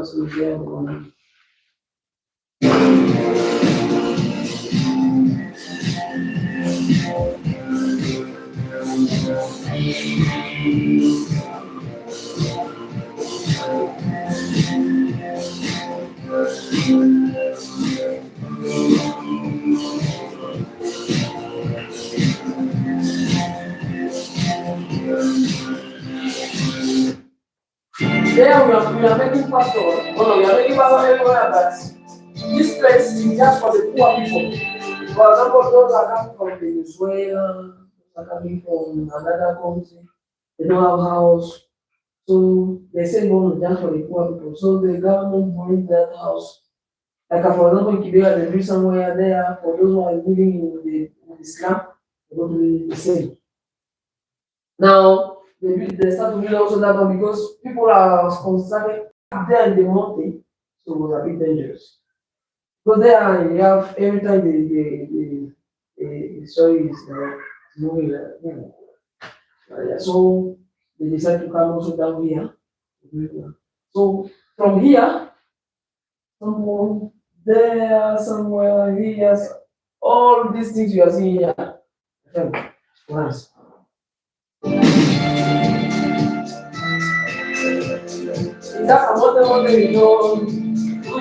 also there on. There we are making pastor. Oh no, we are making pastor everywhere, but this place is just for the poor people. For example, those are coming from Venezuela, those are coming from another country, they don't have house. So they say no, just for the poor people. So the government brings that house. Like for example, in Kibera, they do somewhere there for those who are living in the slum, they go to the same. Now they start to build also that one because people are concentrated there in the mountain, so it was a bit dangerous. Because there you have every time the soil is moving, so they decide to come also down here. So from here, somewhere there, somewhere here, all these things you are seeing here. Nice. That's one thing you know.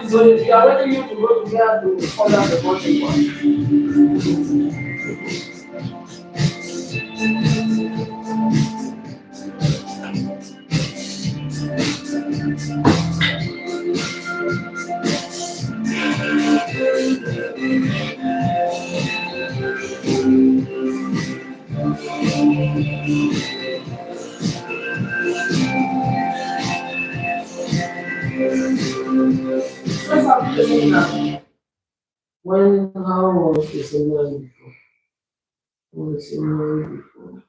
So you are ready to go to here to follow the country. When how was the seminary before? What was the seminary before?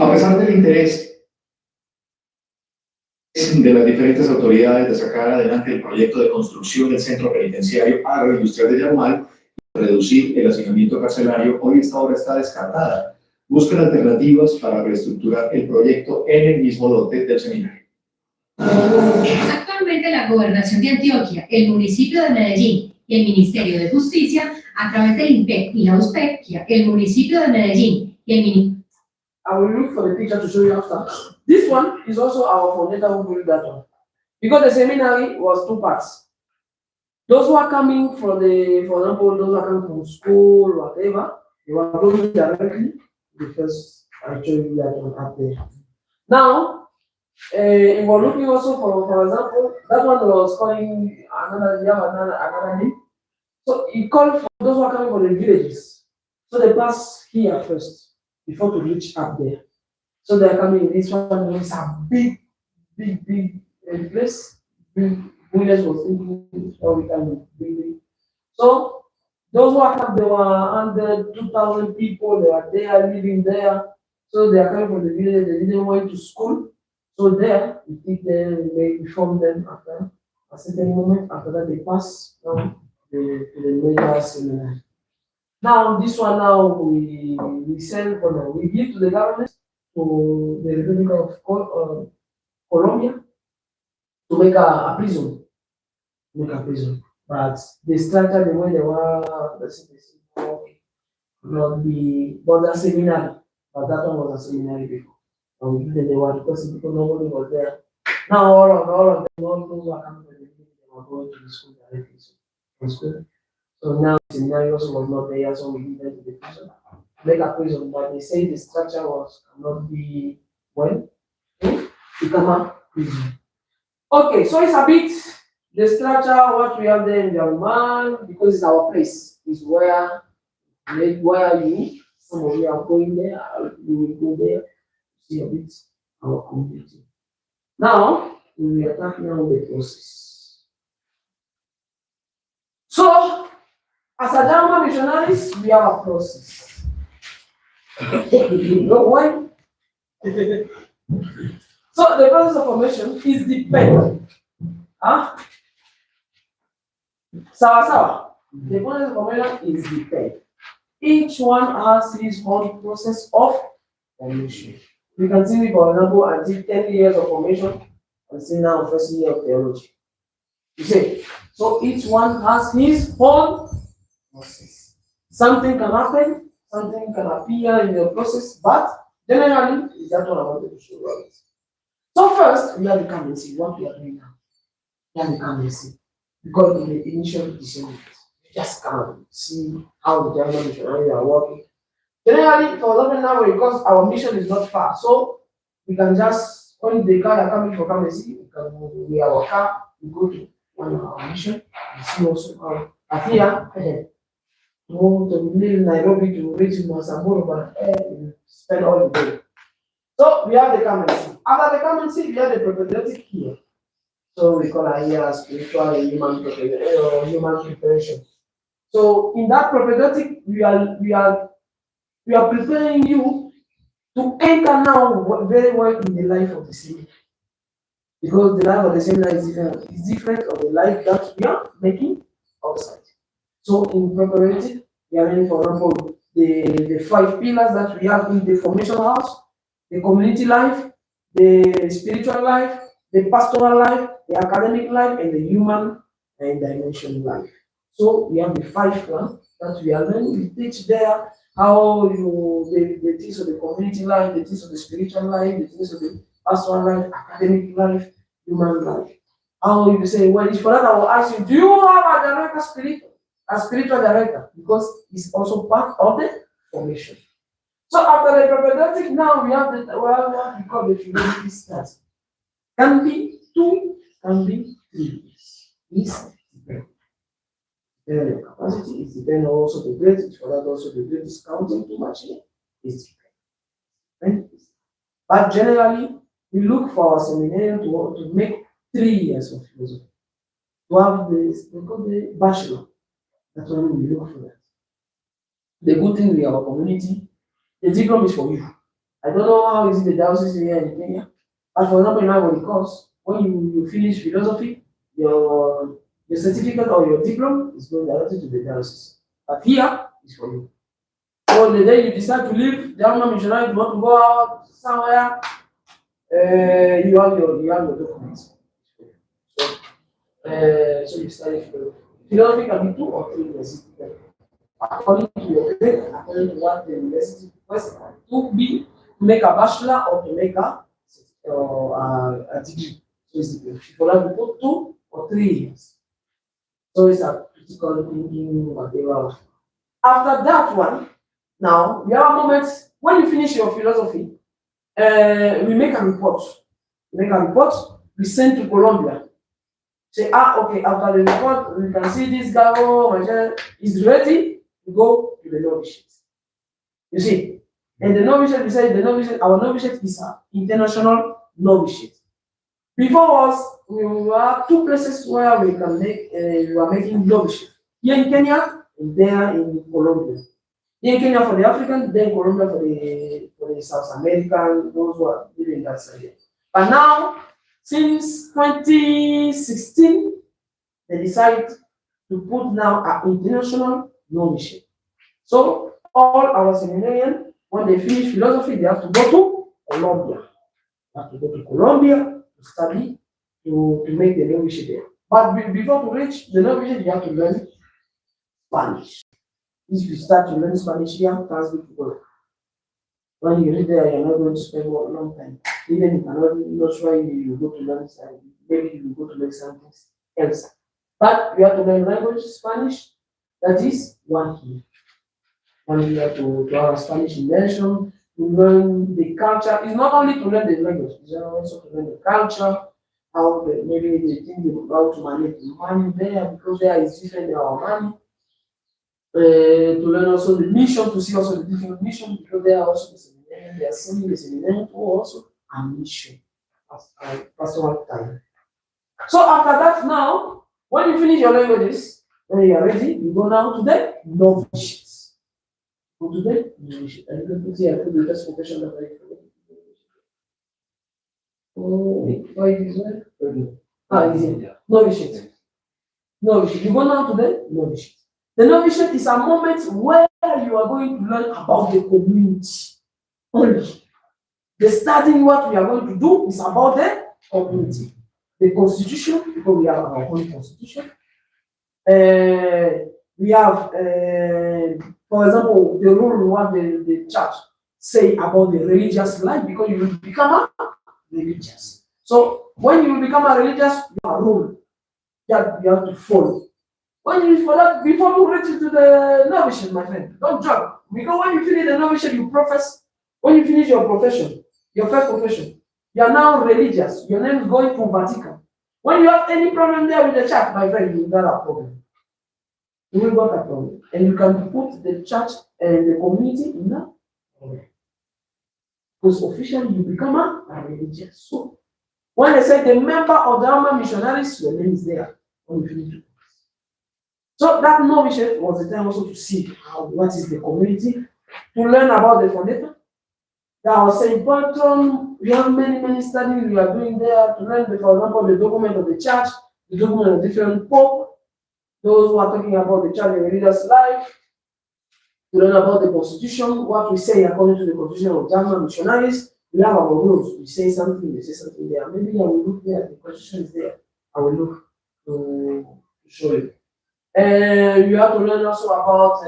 A pesar del interés de las diferentes autoridades de sacar adelante el proyecto de construcción del centro penitenciario agroindustrial de Yarumal y reducir el hacinamiento carcelario, hoy esta obra está descartada. Buscan alternativas para reestructurar el proyecto en el mismo lote del seminario. Actualmente la Gobernación de Antioquia, el municipio de Medellín y el Ministerio de Justicia, a través del INPEC y la USPEC, el municipio de Medellín y el Ministerio. I will look for the picture to show you after. This one is also our formator who built that one. Because the seminary was two parts. Those who are coming from the, for example, those who are coming from school, whatever, they were going directly because I showed you that one up there. Now, we were looking also for example, that one was calling another name. So he called for those who are coming from the villages. So they pass here first before to reach up there. So they are coming. This one is a big place. Big village was thinking how we can build. So those who are coming, there were under 2,000 people. They are there living there. So they are coming from the village. They didn't went to school. So there we teach them, we form them after a certain moment. After that they pass down to the major seminary. Now this one now we send we give to the government, to the Republic of Colombia, to make a prison. But the structure, the way they were, not the border seminary, but that one was a seminary before. And we give them the one because nobody was there. Now all of them, all those who are coming from the village, they were going to the school directly. So now the seminary also was not there, so we give them to the prison. Make a prison, but they say the structure cannot be well. Become a prison. Okay, so it's a bit the structure, what we have there in Yarumal, because it's our place, is where you, some of you are going there, you will go there, see a bit our community. Now, we are talking about the process. So, as a Yarumal missionaries, we have a process. You know why? So, the process of formation is dependent. Sawa. The process of formation is dependent. Each one has his own process of formation. You can see me, for example, I did 10 years of formation and still now first year of theology. You see, so each one has his own process. Something can happen, something can appear in the process, but generally, it's that what I wanted to show you. So first, we have to come and see what we are doing now. We have to come and see. Because in the initial discernment, you just come and see how the Yarumal Missionaries are working. Generally, for example, now because our mission is not far, so we can just, when the car are coming for come and see, we have our car, we go to one of our mission, we see also how, but here, to live in Nairobi to reach Masamburu, but spend all the day. So we have the come and see. After the come and see, we have the propedeutic here. So we call it here spiritual and human preparation. So in that propedeutic, we are preparing you to enter now very well in the life of the seminary. Because the life of the seminary is different. It's different from the life that we are making outside. So in preparatory, we are in, for example, the 5 pillars that we have in the formation house, the community life, the spiritual life, the pastoral life, the academic life, and the human and dimension life. So we have the 5 plans that we are learning. We teach there how the things of the community life, the things of the spiritual life, the things of the pastoral life, academic life, human life. How you say, well, if for that I will ask you, do you have a director a spiritual director? Because it's also part of the formation. So after the propedeutic, now we have what we call the philosophy stance. Can be 2, can be 3 years. It's depending. Depending on capacity, it depends also the grade. For that also the grade is counting too much here. It's depending. But generally, we look for our seminarian to make 3 years of philosophy. To have this, we call the bachelor. That's when we look for that. The good thing with our community, the diploma is for you. I don't know how is it the diocese here in Kenya. But for example, in our course, when you finish philosophy, your certificate or your diploma is going directly to the diocese. But here is for you. So the day you decide to leave the Yarumal Missionaries, you want to go out somewhere, you have your documents. So you study philosophy can be 2 or 3 years. According to your grade, according to what the university requests, to make a bachelor or to make a degree. So it's the people have to put 2 or 3 years. So it's a critical thinking, whatever. After that one, now we have moments when you finish your philosophy, we make a report. We send to Colombia. Say, okay, after the report, we can see this guy, is ready. We go to the novitiate. You see, and the novitiate, we say our novitiate is an international novitiate. Before us, we have 2 places where we can make, we are making novitiate. Here in Kenya and there in Colombia. Here in Kenya for the African, then Colombia for the South American, those who are living that side. But now, since 2016, they decide to put now an international novitiate. So all our seminarians, when they finish philosophy, they have to go to Colombia. They have to go to Colombia to study, to make the novitiate there. But before to reach the novitiate, you have to learn Spanish. If you start to learn Spanish here, that's good to go. When you read there, you're not going to spend a long time. Even if you're not sure you go to learn Spanish, maybe you go to learn something else. But you have to learn language, Spanish, that is 1 year. 1 year to have Spanish immersion, to learn the culture. It's not only to learn the language, it's also to learn the culture, how maybe they think how to manage the money there, because there is different our money. To learn also the mission, to see also the different mission, because there are also the seminarians, they are sending the seminarians to also a mission as a pastoral time. So after that now, when you finish your languages, when you are ready, you go now to the novitiate. Go to the novitiate. And you can put here, put the first vocation that I why is it? Novitiate. Novitiate. You go now to the novitiate. The novitiate is a moment where you are going to learn about the community only. The studying what we are going to do is about the community. The constitution, because we have our own constitution. We have, for example, the rule what the church say about the religious life, because you will become a religious. So when you become a religious, you have a rule that you have to follow. When you for that, before you reach into the novitiate, my friend, don't jump. Because when you finish the novitiate, you profess. When you finish your profession, your first profession, you are now religious. Your name is going to Vatican. When you have any problem there with the church, my friend, you got a problem. You will got a problem. And you can put the church and the community in a problem. Because officially you become a religious. So when they say the member of the Yarumal Missionaries, your name is there. When you finish. So that novitiate was the time also to see what is the community, to learn about the founder. There was St. Patron, we have many studies we are doing there to learn, for example, the document of the church, the document of different pope, those who are talking about the church and religious life, to learn about the constitution, what we say according to the constitution of Yarumal Missionaries. We have our rules, we say something, they say something there. Maybe I will look there, the constitution is there. I will look to show you. You have to learn also about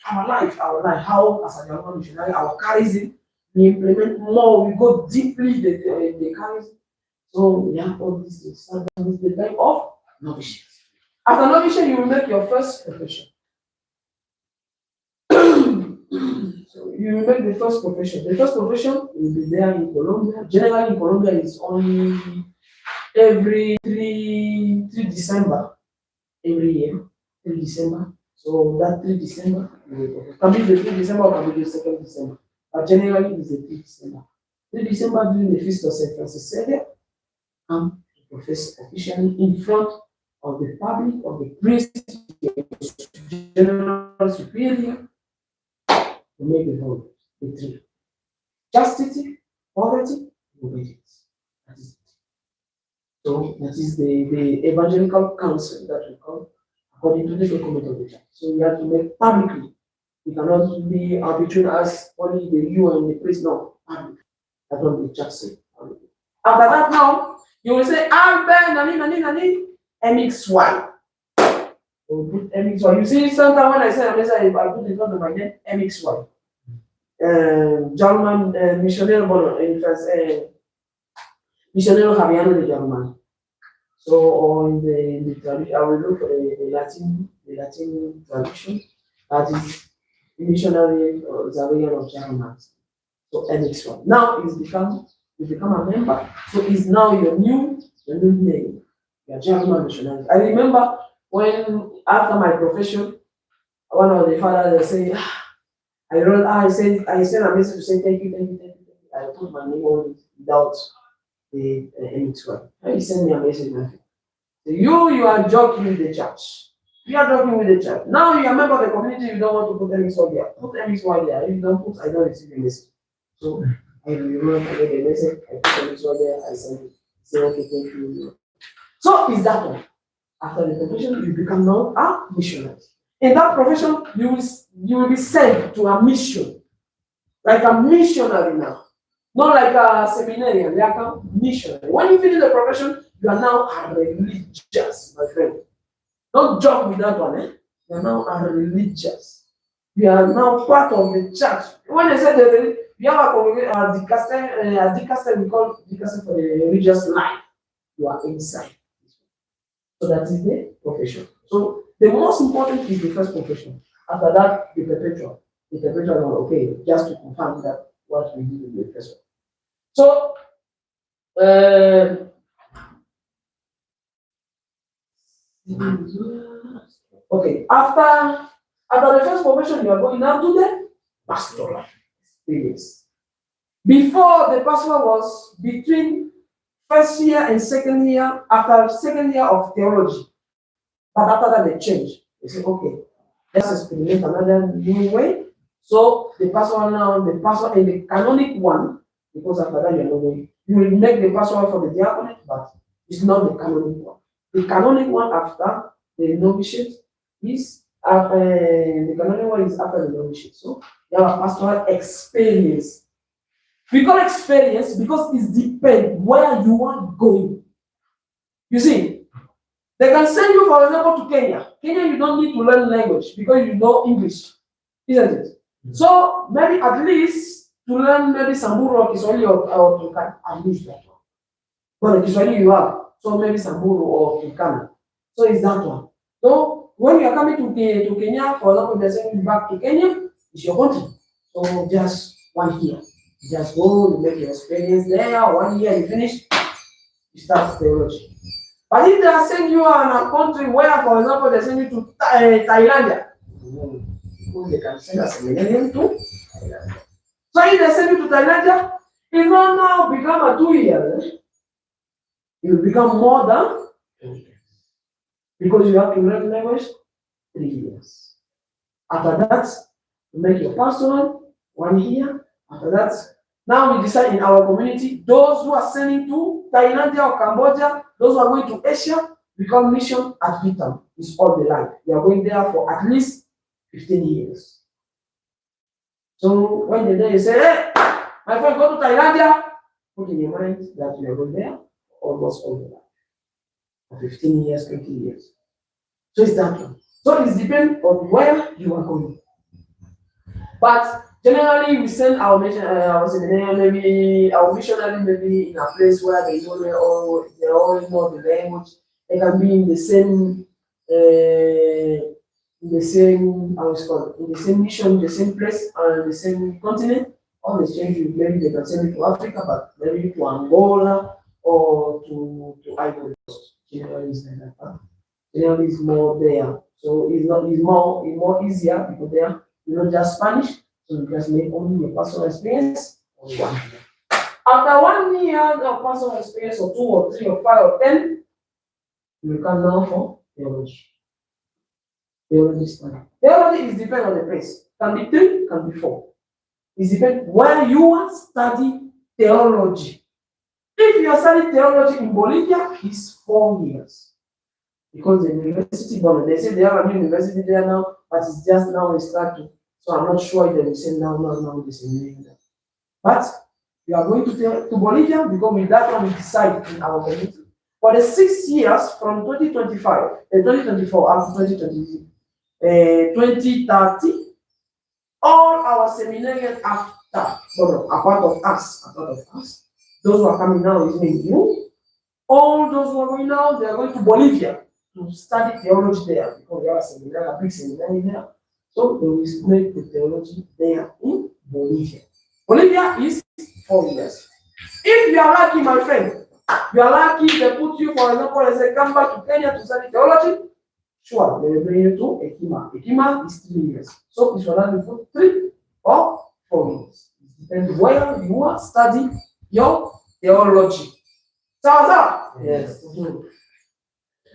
our life, how as a Yarumal missionary, our charism, we implement more, we go deeply the charism. So we have all these things. That is the type of novitiate. After novitiate, you will make your first profession. So you will make the first profession. The first profession will be there in Colombia. Generally in Colombia is only every 3 December every year. 3 December. So that 3 December, can be the 3 December or can be the 2nd December. But generally it's the 3 December. 3 December during the feast of St. Francis Xavier, come to profess officially in front of the public, of the priest, the general superior, to make the vote, the three. Chastity, poverty, obedience. That is it. So that is the evangelical counsel that we call according to the document of the church. So we have to make publicly. We cannot be arbitrary as only the you and the priest. No, public. That's what the church says. After that, now you will say Albert Nani MXY. We'll put MXY. You see, sometimes when I say a message, I put in front of my name MXY. Yarumal Missionary in first Missionary Javiano de Yarumal. So on the tradition, I will look for the Latin tradition, that is Missionary Xavier of Yarumal. So MXY. Now you become a member. So it's now your new name. Your Yarumal Missionaries. I remember when after my profession, one of the fathers say, I sent a message to say thank you. I put my name on it without the MXY. And he sent me a message. You are joking with the church. You are joking with the church. Now you are a member of the community, you don't want to put MXY there. Put MXY there. If you don't put, I don't receive the message. So I remember I get the message, I put MXY there, I send it. Say, okay, thank you. So is that one. After the profession, you become now a missionary. In that profession, you will be sent to a mission. Like a missionary now. Not like a seminarian, like a missionary. When you finish the profession, you are now a religious, my friend. Don't joke with that one, eh? You are now a religious. You are now part of the church. When I say that, we have a dicaster, we call dicaster for the religious life. You are inside. So that is the profession. So the most important is the first profession. After that, the perpetual. The perpetual, okay, just to confirm that what we did in the first one. So, okay, after the first profession, you are going now to the pastoral experience. Before, the pastoral was between first year and second year, after second year of theology. But after that, they change. They say, okay, let's experiment another new way. So the pastoral now, the pastoral and the canonic one, because after that, you're not going. You will make the pastoral for the diaconate, but it's not the canonic one. The canonic one after the novitiate is the canonic one is after the novitiate. So you have a pastoral experience. We call experience because it depends where you are going. You see, they can send you, for example, to Kenya. Kenya, you don't need to learn language because you know English, isn't it? So maybe at least to learn maybe Samburu or Kiswahili or Turkana, at least that one. But Kiswahili you have, so maybe Samburu or Turkana. So it's that one. So when you are coming to Kenya, for example, they're sending you back to Kenya, it's your country. So just 1 year. You just go, you make your experience there, 1 year, you finish, you start theology. But if they are sending you in a country where, for example, they send you to Thailand, they can send us a millennium to Thailand. So if they send you to Thailand, it will now become a 2 years. It will become more than 2 years. Because you have to learn language 3 years. After that, you make your pastoral 1 year. After that, now we decide in our community, those who are sending to Thailand or Cambodia, those who are going to Asia, become mission at Vitam. It's all the line. We are going there for at least 15 years. So when the day say, hey, my friend, go to Thailand, put in your mind that we are going there almost all the life. For 15 years, 20 years. So it's that one. So it depends on where you are going. But generally, we send our seminary, maybe our missionary, maybe in a place where they know they all know the language. They can be in the same, how it's called, in the same mission, the same place, and the same continent. All the change, maybe they can send it to Africa, but maybe to Angola or to Ivory Coast. Generally, it's like that. Generally, it's more there. So it's more easier because there you know just Spanish. So you just make only your personal experience or 1 year. After 1 year of personal experience, or 2 or 3 or 5 or 10, you can now for theology. Theology study. Theology is dependent on the place. Can be 3, can be 4. It depends where you study theology. If you are studying theology in Bolivia, it's 4 years. Because the university, they say they have a new university there now, but it's just now they start to. So I'm not sure if they will say now the same. But we are going to Bolivia because with that one we decide in our community. For the 6 years from 2024 up to 2030, all our seminarians after, a part of us, those who are coming now is me, you. All those who are going now, they are going to Bolivia to study theology there because we have a seminary, a big seminary there. So they will make the theology there in Bolivia. Bolivia is 4 years. If you are lucky, my friend, you are lucky, they put you, for example, they say, come back to Kenya to study theology. Sure, they will bring you to Ekima. Ekima is 3 years. So if you are lucky, put 3 or 4 years. It depends where you are studying your theology. So, yes.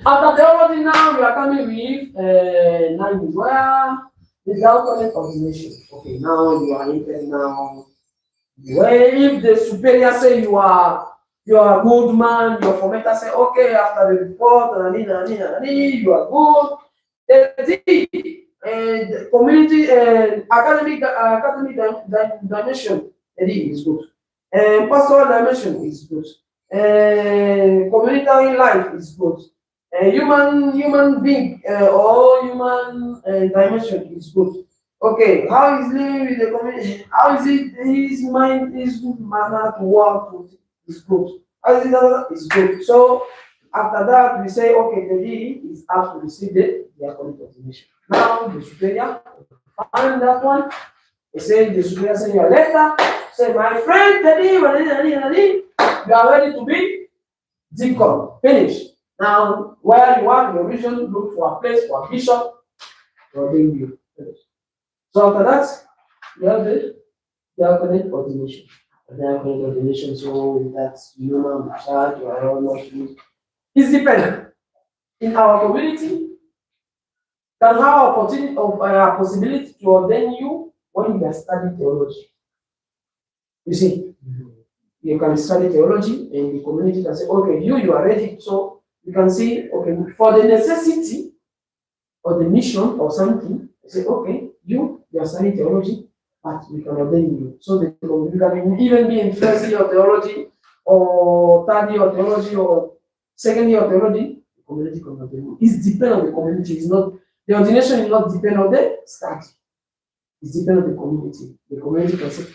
After theology now, we are coming with 9 where the document of the nation. Okay, now you are in now. If the superior say you are a good man, your formator say, okay, after the report, you are good. The community and academic dimension, is good. Pastoral dimension is good. Communitary life is good. Human being or human dimension is good. Okay, how is living with the community? How is it his mind, his manner to work with is good? How is it that is good? So after that we say, okay, the D is up to receive the diaconic ordination. Now the superior find that one. They say the superior send you a letter. Say, my friend, you are ready to be deacon. Finish. Now, where you are in your region, look for a place for a bishop or you. So after that, you have the diaconate ordination. Diaconate ordination, so that's human charge, you are all not used. It's dependent. In our community, can have opportunity of possibility to ordain you when you are studying theology. You see, you can study theology, and the community can say, okay, you are ready. So you can see, okay, for the necessity or the mission or something, say, okay, you are studying theology. but we can ordain you. So the community can even be in first year of theology, or third year of theology, or second year of theology. The community can ordain you. It's depend on the community. It's not the ordination is not depend on the study. It's depend on the community. The community can say,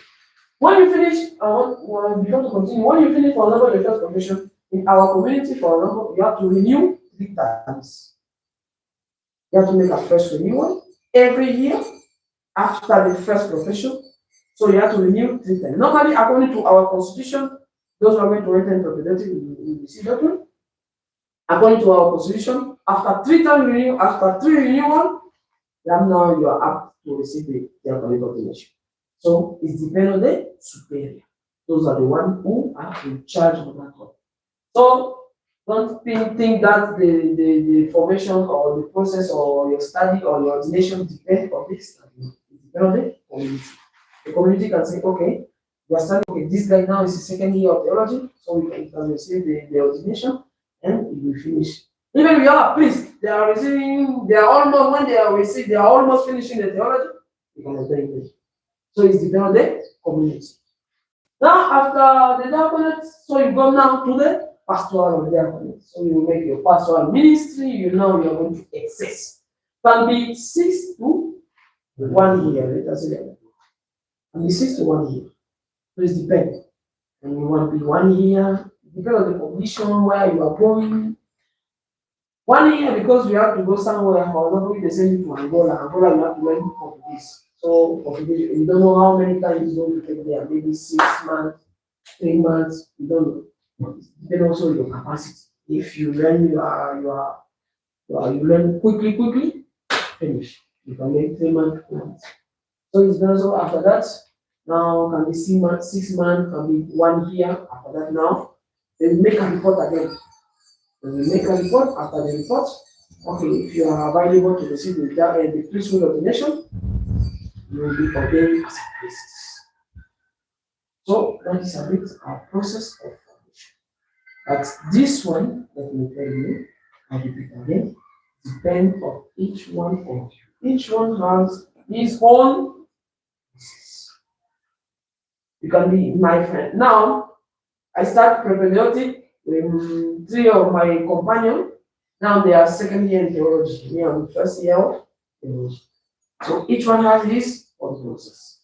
when you finish, before to continue, when you finish, for example, the first profession in our community, for example, you have to renew 3 times. You have to make a first renewal every year after the first profession. So you have to renew 3 times. Normally, according to our constitution, those who are going to enter into propedeutic will receive doctrine. According to our constitution, after 3 times renewal, after 3 renewal, then now you are up to receive the diaconate ordination. So it depends on the superior. Those are the ones who are in charge of that one. So don't think that the formation or the process or your study or your ordination depends on this study. It depends on the community. The community can say, okay, we are studying, okay, this guy now is the second year of theology, so we can receive the ordination and it will finish. Even we are priests, they are almost, when they are received, they are almost finishing the theology, we can ordain them. So it's depending on the community. Now, after the diaconate, so you go now to the pastoral of diaconate. So you make your pastoral ministry, you know you are going to exercise. Can be 6 to 1 year, let us say that. Can be 6 to 1 year. So it depends. And you want to be 1 year, depending on the condition where you are going. 1 year because you have to go somewhere, for example, they send you to Angola. Angola, you have to learn Portuguese. So Portuguese, you don't know how many times you're going to take there. Maybe 6 months, 3 months, you don't know. Then also your capacity. If you learn, you learn quickly, finish. You can make 3 months, 4 months. So it's also after that. Now can be 6 months, 6 months, can be 1 year. After that, now then make a report again. When you make a report, after the report, okay, if you are available to receive the priesthood ordination, you will be ordained as a priest. So that is a bit our process of formation. But this one, let me tell you, I repeat again, depends on each one of you. Each one has his own process. You can be my friend. Now, I start propedeutic. 3 of my companions, now they are second year in theology. Me, I'm first year of theology. So each one has his own process.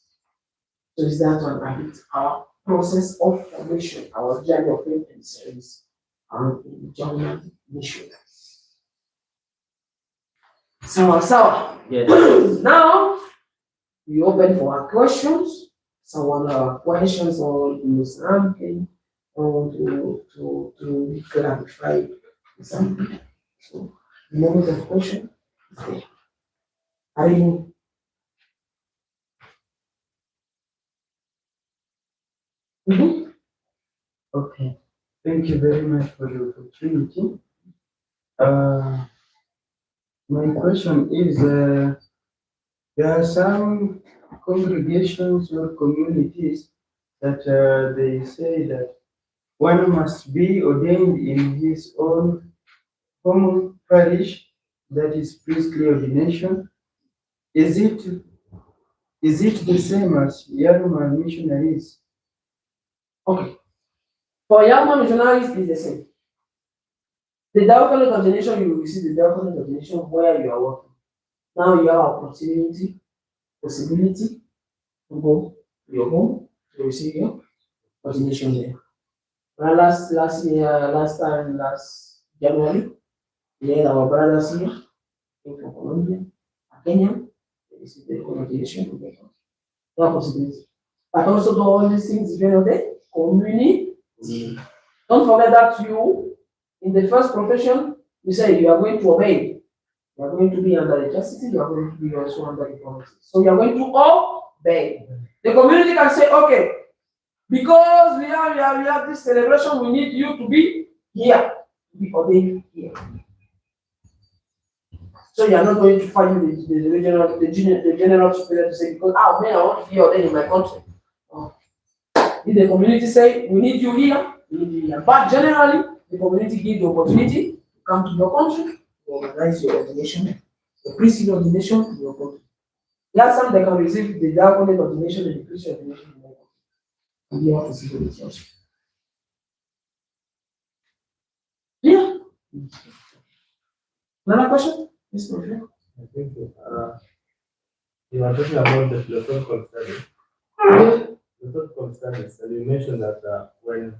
So is that one and it's our process of formation, our journey of faith and service, and Yarumal Missionaries. So yes. Now we open for our questions. Someone have questions or something. To clarify something. So the moment of question is there. Okay. Thank you very much for the opportunity. My question is, there are some congregations or communities that they say that one must be ordained in his own home parish, that is priestly ordination. Is it the same as Yarumal Missionaries? Okay. For Yarumal Missionaries, it's the same. The diaconate ordination, you will receive the diaconate ordination where you are working. Now you have opportunity, possibility to go to your home to receive your ordination there. Last January, we had our brothers here came from Colombia, Kenya, they received the ordination to get no possibility. But also do all these things depend on the community. Don't forget that you, in the first profession, you say you are going to obey. You are going to be under the chastity, you are going to be also under the promises. So you are going to obey. The community can say, okay, because we have this celebration, we need you to be here, to be ordained here. So you are not going to find the general superior to say, because man, I want to be ordained in my country. If the community say, we need you here, we need you here. But generally, the community gives the opportunity to come to your country to organize your ordination, the priesthood ordination in your country. There are some that can receive the diaconate ordination and the priesthood ordination. And you have to see for themselves. Yeah. Another question? Yes, my friend. I think you are talking about the philosophical study. Yeah. Philosophical studies, and you mentioned that when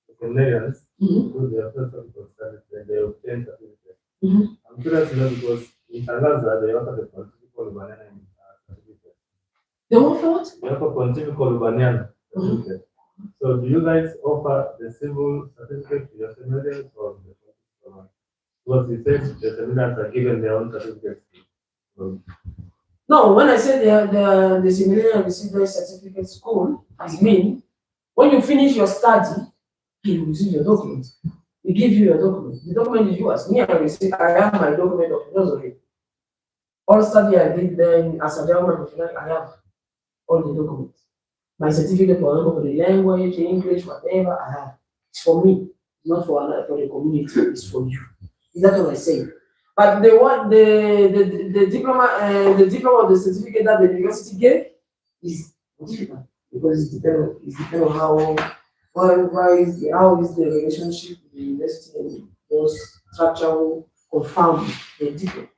the seminarians do their philosophical studies, then they obtain certificates. I'm curious to know because in Tanzania they offer the pontifical banana certificate. They offer what? They offer pontifical banana certificate. So do you guys offer the civil certificate to your seminarians or the pontifical one? Because you said the seminarians are given their own certificates. No, when I say the seminary and receive their certificate school, I mean when you finish your study, you receive your document. We give you your document. The document is yours. Me, I have my document of philosophy. All study I did then as a Yarumal Missionary, I have all the documents. My certificate, for example, for the language, the English, whatever I have. It's for me, not for the community, it's for you. Is that what I say? But the one the diploma or the certificate that the university gave is different because it depends on how is the relationship with the university and those structural confirm the diploma.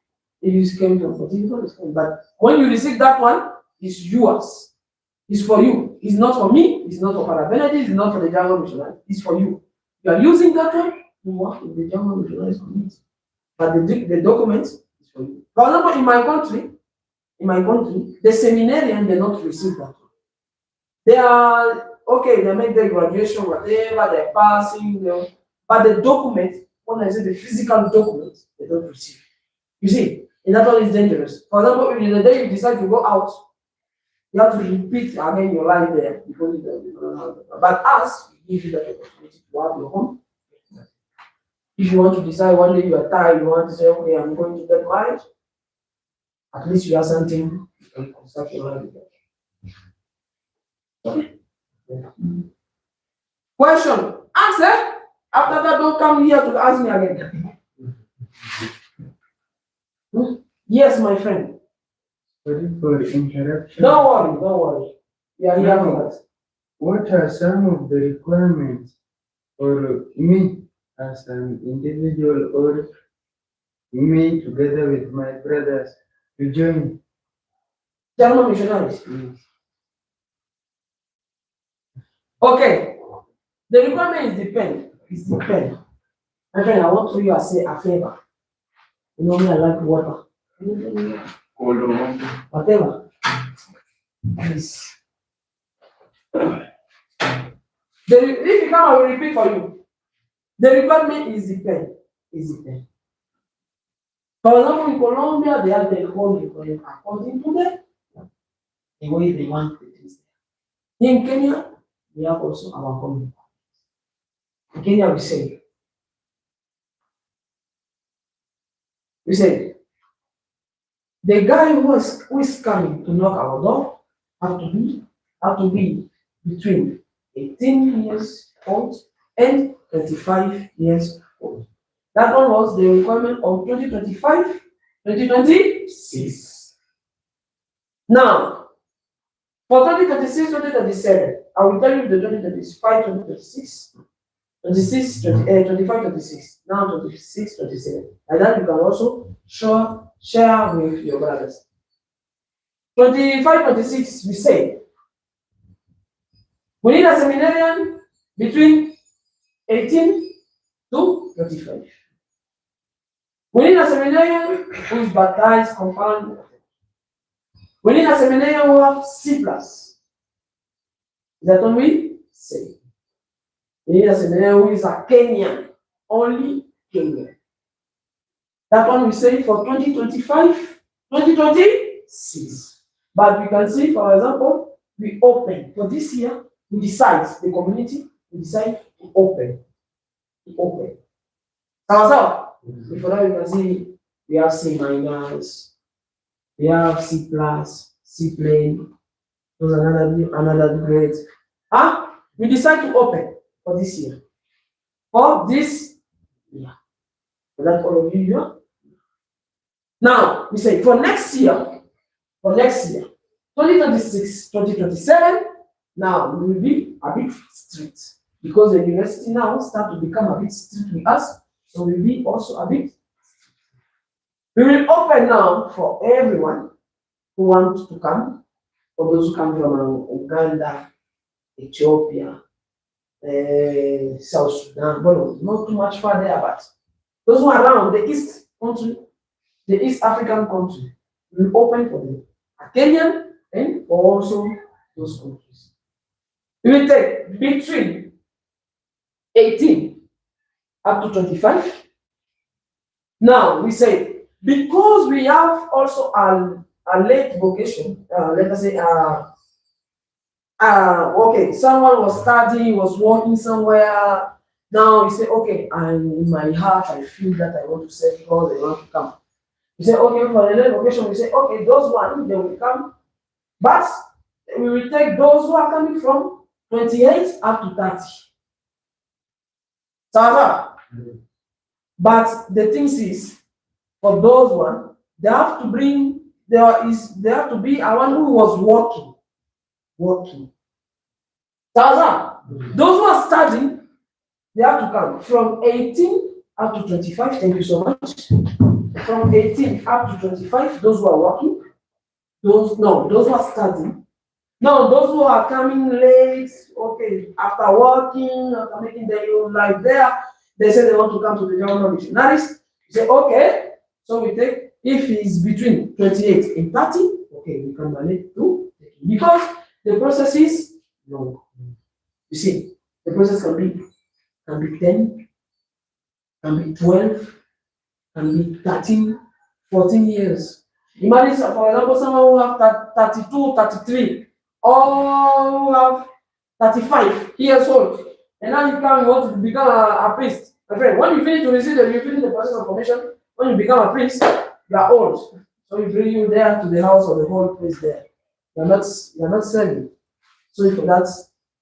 If you came from particular, it's fine. But when you receive that one, it's yours. It's for you. It's not for me. It's not for Father Benedict. It's not for the Yarumal Missionary. It's for you. You are using that one to work with the Yarumal Missionary community. But the document is for you. For example, in my country, the seminarian they not receive that one. They are okay. They make their graduation, whatever they're passing, but the document, when I say the physical document, they don't receive. You see, and that one is dangerous. For example, if the day you decide to go out, you have to repeat again your life there because you don't. But us, we give you that opportunity to have your home. If you want to decide one day you are tired, you want to say, okay, I'm going to get married, at least you have something you can construct your life with. Okay. Yeah. Question. Answer. After that, don't come here to ask me again. Yes, my friend. Sorry for interruption. Don't worry. Yeah, here for that. What are some of the requirements for me as an individual or me together with my brothers to join? Yarumal Missionaries. Okay. The requirement is depend. It's depend. My friend, I want to you say a favor. You know me, I like water. Whatever. Please. If you come, I will repeat for you. The requirement is depend. Is depend. For example, in Colombia, they have their own requirement according to the way they want the things. In Kenya, we have also our own. In Kenya, we say, the guy who is coming to knock our door have to be between 18 years old and 35 years old. That one was the requirement of 2025, 2026. Now, for 2026, 2027, I will tell you the 2025, 2026, 25, 26, now 26, 27. Like that, you can also share with your brothers. 25, 26, we say, we need a seminarian between 18 to 35. We need a seminarian who is baptized, confirmed. We need a seminarian who has C+. Is that what we say? We need a seminarian who is a Kenyan, only Kenyan. That one we say for 2025, 2026. But we can see, for example, we open for this year, we decide, the community, we decide to open. Before that, you can see we have C minus, we have C plus, C plane, those another grade. We decide to open for this year. For this year. For that all of you here. Now we say for next year, for next year. 2026, 2027, now we will be a bit strict because the university now start to become a bit strict with us, so we will be also a bit. We will open now for everyone who wants to come, for those who come from Uganda, Ethiopia, South Sudan, well, not too much far there, but those who are around the East country, the East African country, we will open for them. Kenyan and also those countries. We will take between 18 up to 25. Now we say, because we have also a late vocation, let us say, okay, someone was studying, was working somewhere. Now you say, okay, in my heart, I feel that I want to serve God, I want to come. You say, okay, for the late vocation, we say, okay, those ones, they will come. But we will take those who are coming from 28 up to 30. But the thing is, for those ones, they have to bring, there have to be a one who was working. Those who are studying, they have to come from 18 up to 25. Thank you so much. From 18 up to 25, those who are working, those who are studying. Now, those who are coming late, okay, after working, after making their own life there, they say they want to come to the Yarumal Missionaries. You say, okay, so we take, if it's between 28 and 30, okay, we can manage to take it. Because the process is long. You see, the process can be 10, can be 12, can be 13, 14 years. Imagine, for example, someone who have 32, 33, or who have 35 years old, and now you want to become a priest. My friend, when you finish the process of formation, when you become a priest, you are old. So we bring you there to the house of the whole priest there. You are not serving. So for that,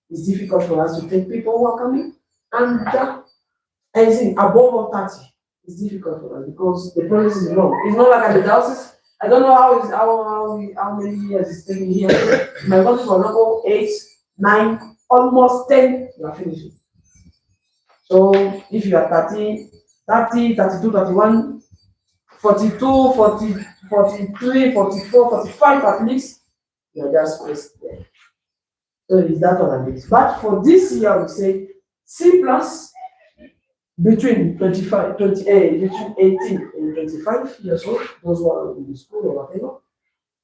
it's difficult for us to take people who are coming and anything above 30. It's difficult for us because the process is long. It's not like at the diocese. I don't know how many years it's taking here. My country, for example, 8, 9, almost 10, you are finishing. So if you are 30, 32, 31, 42, 40, 43, 44, 45 at least, you are just placed there. So it's that one a bit. But for this year, we say C plus between 25, 28, between 18 and 25 years old, those who are in the school or whatever.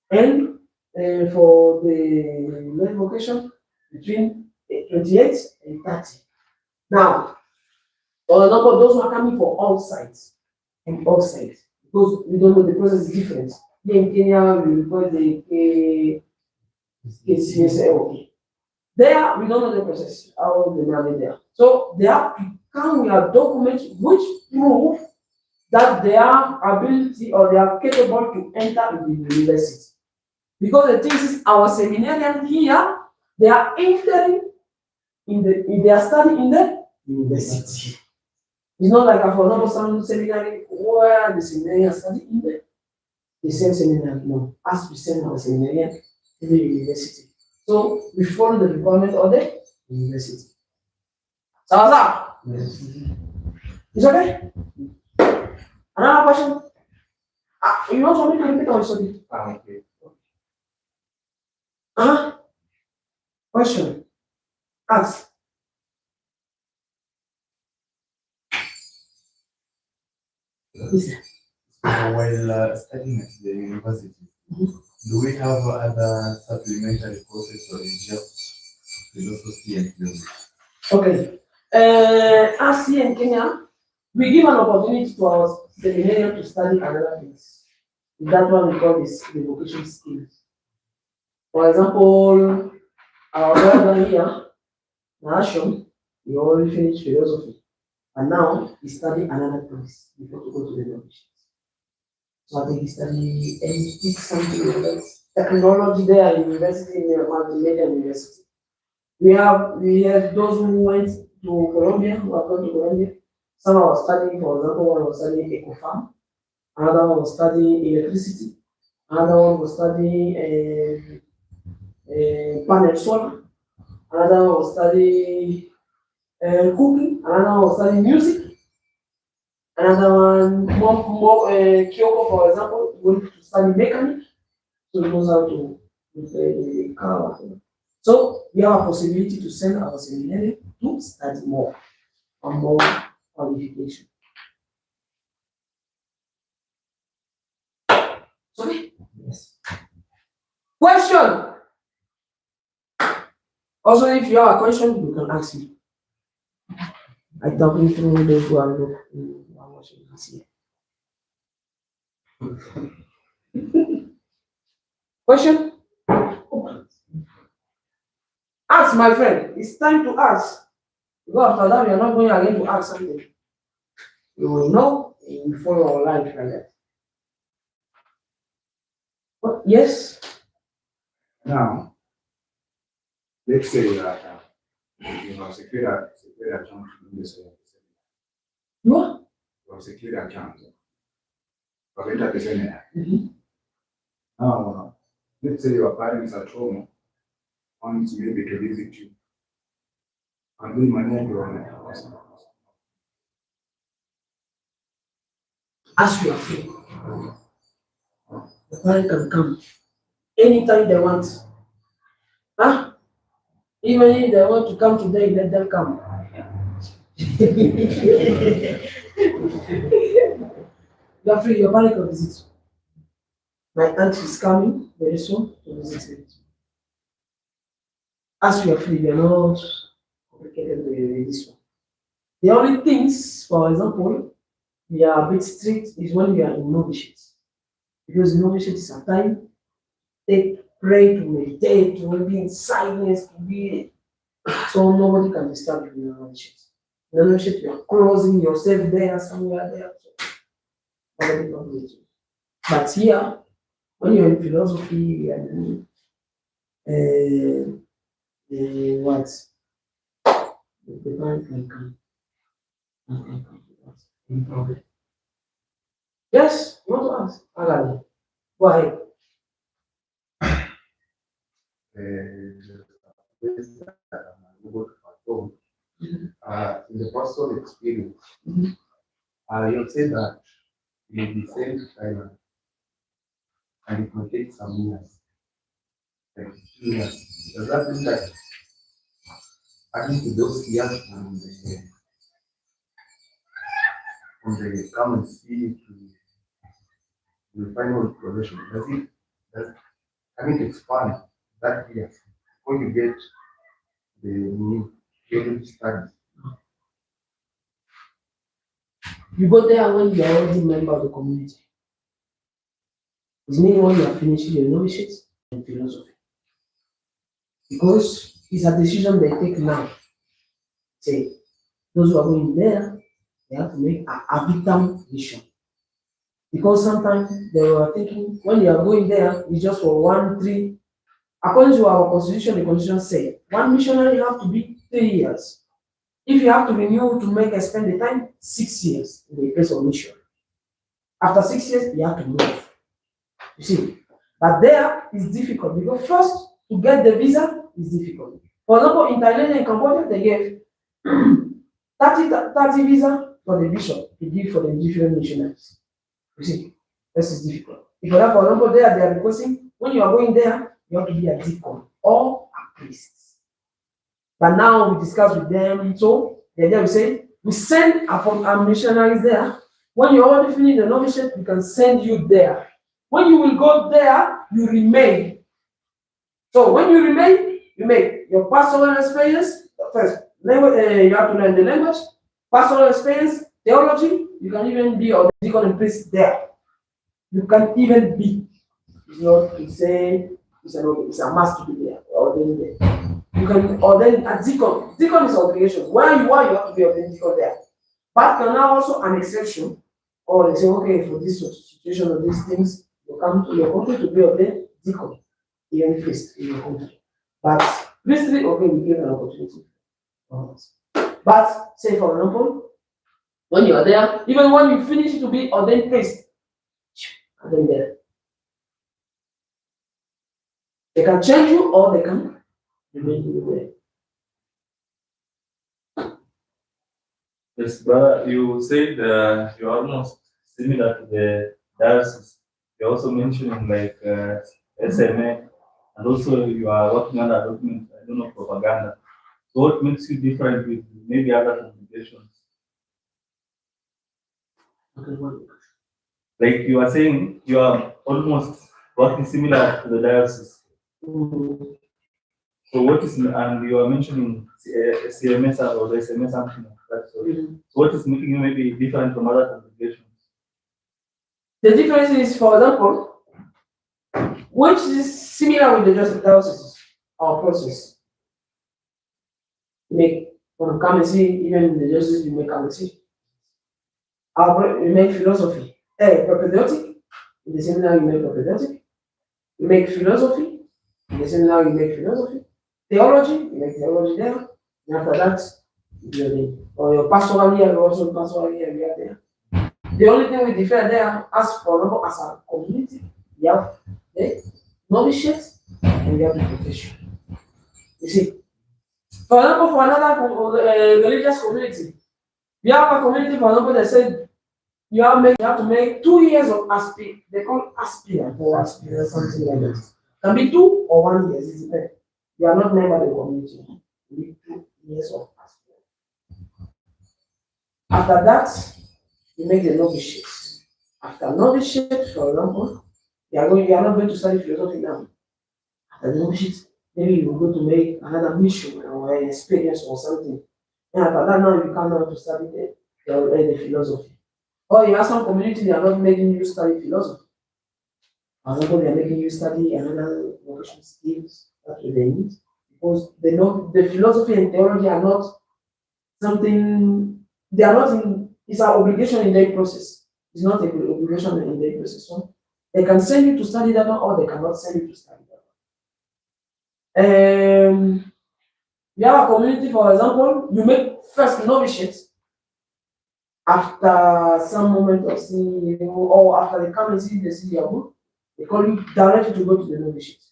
And for the late vocation, between 28 and 30. Now, for example, those who are coming from all sides, because we don't know the process is different. Here in Kenya, we refer the KCSA. There, we don't know the process, how they manage there. So they have to come with a document which prove that they are ability or they are capable to enter in the university. Because the thing is, our seminarians here, they are entering they are studying in the university. It's not like for example some seminary where the seminarians study in the same seminary. No, as we send our seminarian to the university. So we follow the requirement of the university. Salazar? Yes. It's okay? Another question? You want me to repeat or you study? Okay. Question? Ask. While studying at the university, do we have other supplementary courses or is just philosophy and theology? Okay. As here in Kenya, we give an opportunity to our seminarian to study another things. That one we call this the vocation skills. For example, our brother here, Nation, he already finished philosophy, and now he study another place before to go to the vocation. So I think he study anything something like that. Technology there in university in multimedia university. We have those who went to Colombia, who have gone to Colombia. Some are studying, for example, one was studying eco farm, another one was studying electricity, Another one will study panel solar. Another one will study cooking. Another one will study music. Another one, Kyoko, for example, going to study mechanic. So he knows how to repair the car. So we have a possibility to send our seminary to study more and more qualification. Sorry? Yes. Question. Also, if you have a question, you can ask me. I'm talking through those who are watching this here. Question? Ask, my friend. It's time to ask. Because after that, we are not going again to ask something. You will know and you follow our life like that. But yes? Now, let's say that you have secured a chance in this way. What? You have secured a chance. You have entered the seminary. Now, let's say your parents at home want maybe to visit you and we manage your own. As we are free, the parent can come anytime they want. Huh? Even if they want to come today, let them come. You are free, your parent can visit. My aunt is coming very soon to visit me. As we are free, we are not complicated with this one. The only things, for example, we are a bit strict is when we are in novitiate. Because novitiate is a time they pray to meditate, to be in silence, to be so nobody can disturb you in the novitiate. In the novitiate, you are closing yourself there, somewhere there. So nobody can do it. But here, when you're in philosophy and what? The parent can come. Yes, you want to ask? Alan, go ahead. In the personal experience, you'll say that you'll be sent to Thailand and it will take some years. Like 2 years. Does that mean that adding to those years from the come and see to the final progression, I mean, expand that years before you get the new theology studies? You go there when you are already a member of the community. It means when you are finishing your novitiate in philosophy. Because it's a decision they take now. Say, those who are going there, they have to make a vitam mission. Because sometimes they were thinking, when you are going there, it's just for 1, 3. According to our constitution, the constitution says, one missionary have to be 3 years. If you have to renew to make spend the time, 6 years in the place of mission. After 6 years, you have to move. You see, but there is difficult because first to get the visa is difficult. For example, in Thailand and Cambodia, they gave 30 visa for the bishop to give for the different missionaries. You see, this is difficult. If for example, there they are requesting when you are going there, you have to be a deacon or a priest. But now we discuss with them, so they will say we send our missionaries there. When you already finish the novitiate, we can send you there. When you will go there, you remain. So when you remain, you make your pastoral experience first. You have to learn the language, pastoral experience, theology. You can even be a deacon and priest there. You can even be. It's not to say it's a must to be there. Ordained there. You can ordain a deacon. Deacon is obligation. Where you are, you have to be ordained deacon there. But can now also an exception, or they say, okay, for this situation or these things, you come to your country to be ordained deacon, even priest in your country. But priestly, okay, we give an opportunity. But say for example, when you are there, even when you finish to be ordained priest, and then there. They can change you or they can remain you there. Yes, brother, you said you're almost similar to the diocese. You also mentioned like SMA, and also you are working on a document, I don't know, propaganda. So what makes you different with maybe other congregations? Like you are saying, you are almost working similar to the diocese. So what is, and you are mentioning CMS or the SMS something like that. So what is making you maybe different from other congregations? The difference is, for example, which is similar with the diocese, our process. Make from come and see, even in the diocese, you make come and see. We make philosophy, propedeutic. In the seminar, you make propedeutic. You make philosophy. In the seminar, you make philosophy. Theology, you make theology there. And after that, or your pastoral year, you also pastoral year, we are there. The only thing we differ there, as for example, as a community, we have the novitiate and we have the profession. You see, for example, for another religious community, we have a community, for example, they said you have to make 2 years of aspirant. They call aspirant or aspirant, something like that. Can be 2 or 1 year, it depends. You are not member of the community. You need 2 years of aspirant. After that, you make the novitiate. After novitiate, for example, you are not going to study philosophy now. After the novitiate, maybe you will go to make another mission or an experience or something. And after that, now you come out to study the philosophy. Or you have some community, they are not making you study philosophy. For example, they are making you study another vocational skills that they need. Because they know the philosophy and theology are not something, they are not in, it's an obligation in their process. It's not an obligation in their process. So they can send you to study that one or they cannot send you to study that one. You have a community, for example, you make first novitiate. After some moment of seeing you, or after they come and see your book, they call you directly to go to the novitiate.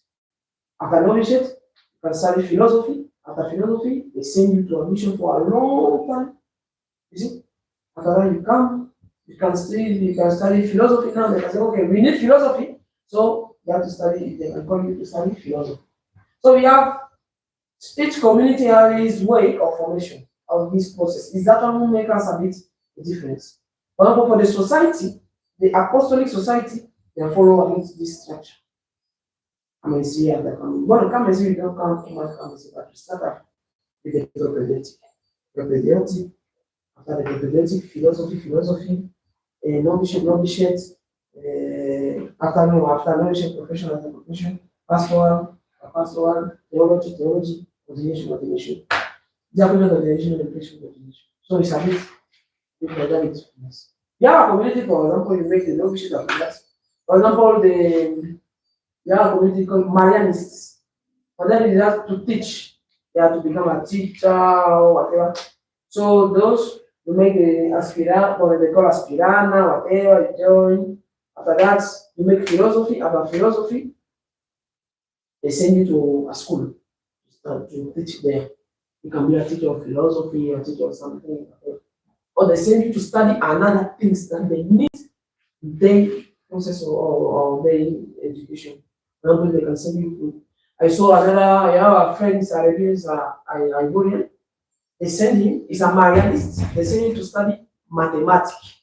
After novitiate, you can study philosophy. After philosophy, they send you to a mission for a long time. You see? After that, you can study philosophy now. They can say, okay, we need philosophy, so you have to study, they can call you to study philosophy. So we have, each community has its way of formation of this process. Is that one who makes us a bit difference? For example, for the society, the apostolic society, they follow this structure. Come and see at the coming. When you come and see, you don't come and see, but you start up with the propedeutic. Propedeutic, after the propedeutic, philosophy, novitiate, after novitiate, profession, pastoral, theology, ordination. Diaconate, ordination. So it's a bit like that. You have a community, for example, you make the novitiate of that. For example, you have a community called Marianists. For them, you have to teach. They have to become a teacher or whatever. So those you make the aspirant, or they call aspirana, whatever you join. After that, you make philosophy. After philosophy, they send you to a school to teach there. You can be a teacher of philosophy, a teacher of something, or they send you to study another things that they need their process or their education. They can send you to. I saw another, I have a friend, Arabians, Ivorian. They send him, he's a Marianist. They send him to study mathematics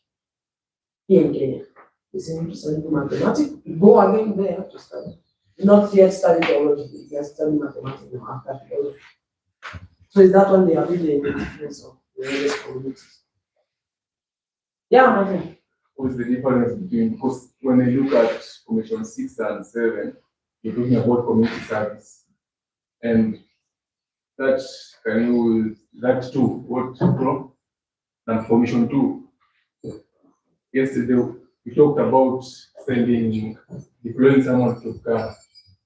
here in Kenya. They send him to study mathematics. Go again there to study. Not yet study theology, they just study mathematics after theology. So is that when they are really the difference of the various communities? Yeah, my friend. What is the difference between, because when I look at Commission 6 and 7, you're talking about community service. And that too, what from? And Commission 2. Yesterday, we talked about deploying someone to come.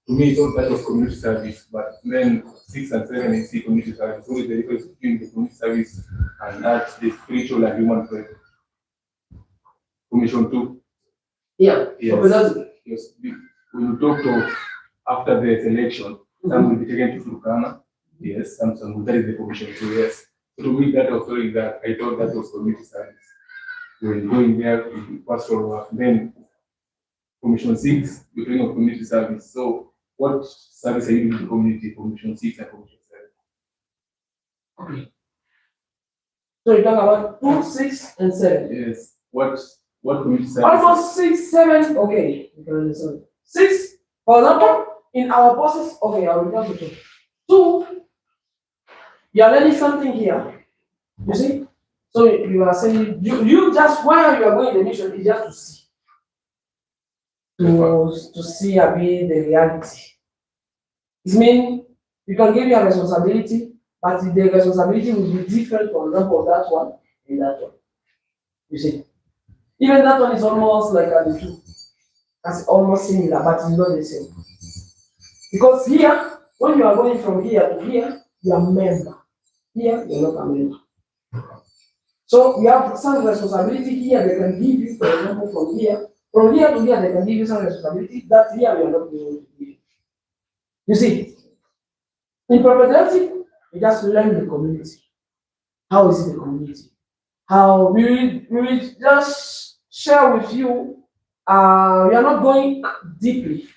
To me, thought that was community service, but then 6 and 7 I see community service. What is the difference between the community service and that, the spiritual and human prayer? Commission 2. Yeah. Yes. Yes. When you talk of after the selection, some will be taken to Turkana. Yes, some that is the commission. So yes. So to me, that also is that I thought that was community service. When going there, we do pastoral work. Then Commission 6, we're doing a community service. So what service are you doing to the community? Commission 6 and Commission 7. Okay. So you talk about 2, 6, and 7. Yes. What community service? Almost 6, 7. Okay. 6, for example, in our process. Okay, I will come to 2. 2, you are learning something here. You see? So you are saying you just while you are going the mission is just to see. To see a bit the reality. It means you can give you a responsibility, but the responsibility will be different, for example, that one and that one. You see? Even that one is almost like the two. It's almost similar, but it's not the same. Because here, when you are going from here to here, you are a member. Here, you are not a member. So we have some responsibility here they can give you, for example, from here to here, they can give you some responsibility that here we are not going to give. You see, in propedeutic, we just learn the community. How is it the community? How we will just share with you. We are not going deeply,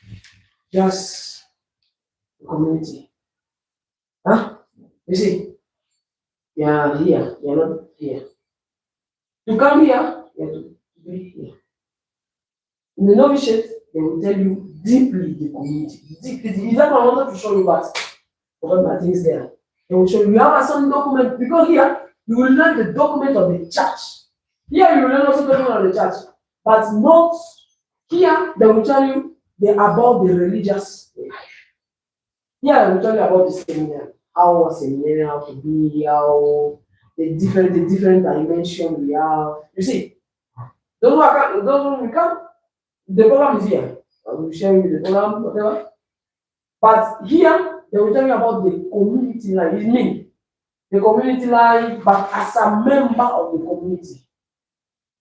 just the community. Huh? You see, you are here, you are not here. To come here, you have to be here. In the novitiate, they will tell you deeply the community. Deeply, is that what I wanted to show you what? Forgot my things there. They will show you have some document because here you will learn the document of the church. Here you will learn also document of the church, but not here. They will tell you about the religious life. Here they will tell you about the seminary, how a seminary how to be, how the different dimension we have. You see, those who come. The program is here. I will share with you the program, whatever. But here, they will tell you about the community life. It means the community life, but as a member of the community.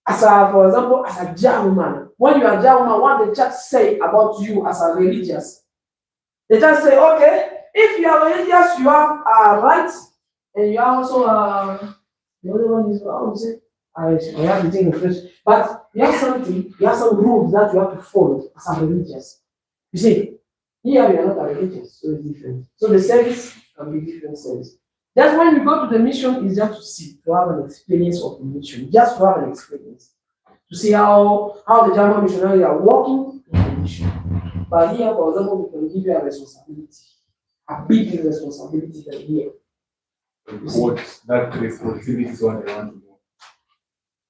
For example, as a Yarumal. When you are Yarumal, what the church say about you as a religious? The church say, okay, if you are religious, you have a right, and you are also the other one is I would say I have to take the first, but you have some rules that you have to follow as a religious. You see, here we are not a religious, so it's different. So the service can be different service. That's when you go to the mission, is just to see, to have an experience of the mission, just to have an experience. To see how the Yarumal missionaries are working in the mission. But here, for example, we can give you a responsibility, a big responsibility than here. What that responsibility is what I want to do.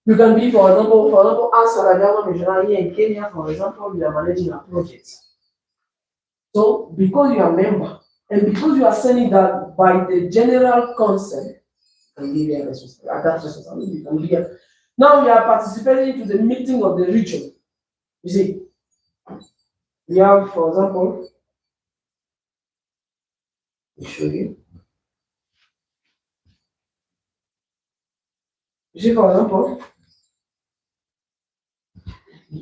You can be, for example, answer a Yarumal missionary here in Kenya, for example, you are managing a project. So, because you are a member, and because you are saying that by the general consent, you can give you a responsibility. That responsibility you can be. Now you are participating to the meeting of the region. You see, we have, for example, let me show you. You see, for example, you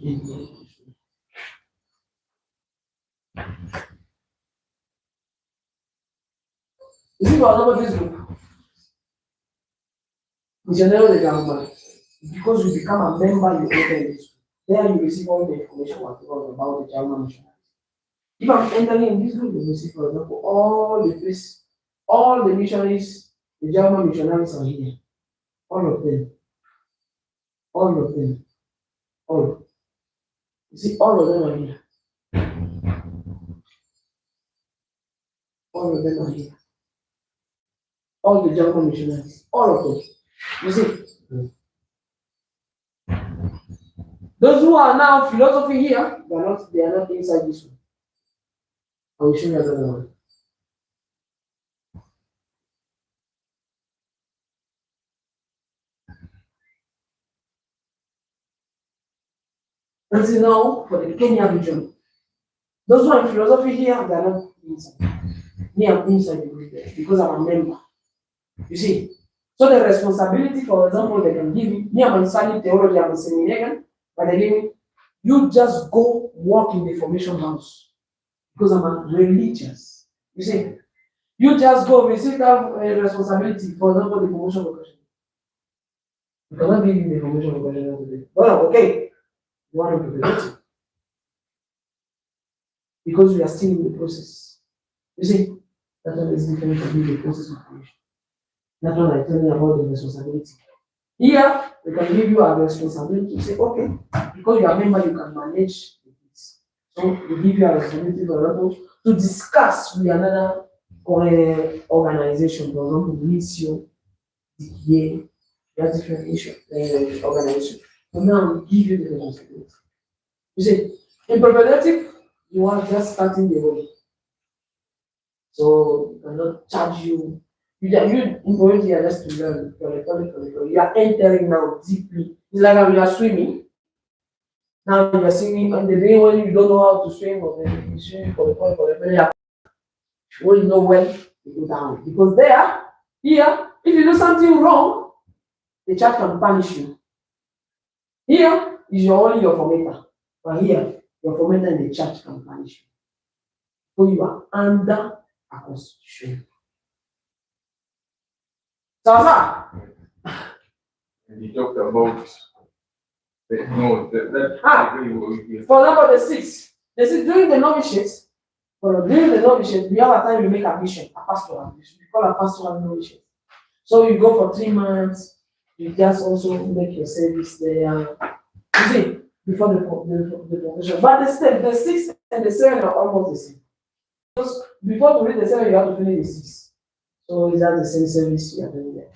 see, for example, this group, Missionary de Yarumal, because you become a member, you enter this group. There you receive all the information about the Yarumal missionaries. If I'm entering in this group, you will see, for example, all the priests, all the missionaries, the Yarumal missionaries are here. All of them. All of them. All. You see, all of them are here. All of them are here. All the Yarumal missionaries. All of them. You see? Those who are now philosophy here, they are not inside this one. I will show you another one. This is now for the Kenya region. Those who are in philosophy here, they are not inside. Me, I'm inside the group there because I'm a member. You see? So the responsibility, for example, they can give me, I'm studying theology, I'm a seminarian, but they give me, you just go work in the formation house. because I'm religious. You see, you just go receive that responsibility, for example, the promotion vocation. You cannot give you the promotion vocation today. Well, okay, you want to be related. Because we are still in the process. You see, that one is different from the process of creation. That one I tell you about the responsibility. Here, we can give you a responsibility to say, okay, because you are a member, you can manage this. So we give you a responsibility, for example, to discuss with another organization, for example, Mission, DPA, we have different organizations. So now we give you the responsibility. You see, in prophetic, you are just starting the way. So we cannot charge you. You already are just to learn. You are entering now deeply. It's like when you are swimming. Now you are swimming, and the day when you don't know how to swim, or you swim for the point, you won't know when you go down. Because here, if you do something wrong, the church can punish you. Here is only your formator. But here, your formator in the church can punish you. So you are under a constitution. So, And he talked about for example, the six during the novitiate, we have a time we make a mission, a pastoral mission. We call a pastoral novitiate. So you go for 3 months, you just also make your service there. You see, before the profession. But the 6 and the 7 are almost the same. Because before to read the 7, you have to finish the 6. So is that the same service you are doing there?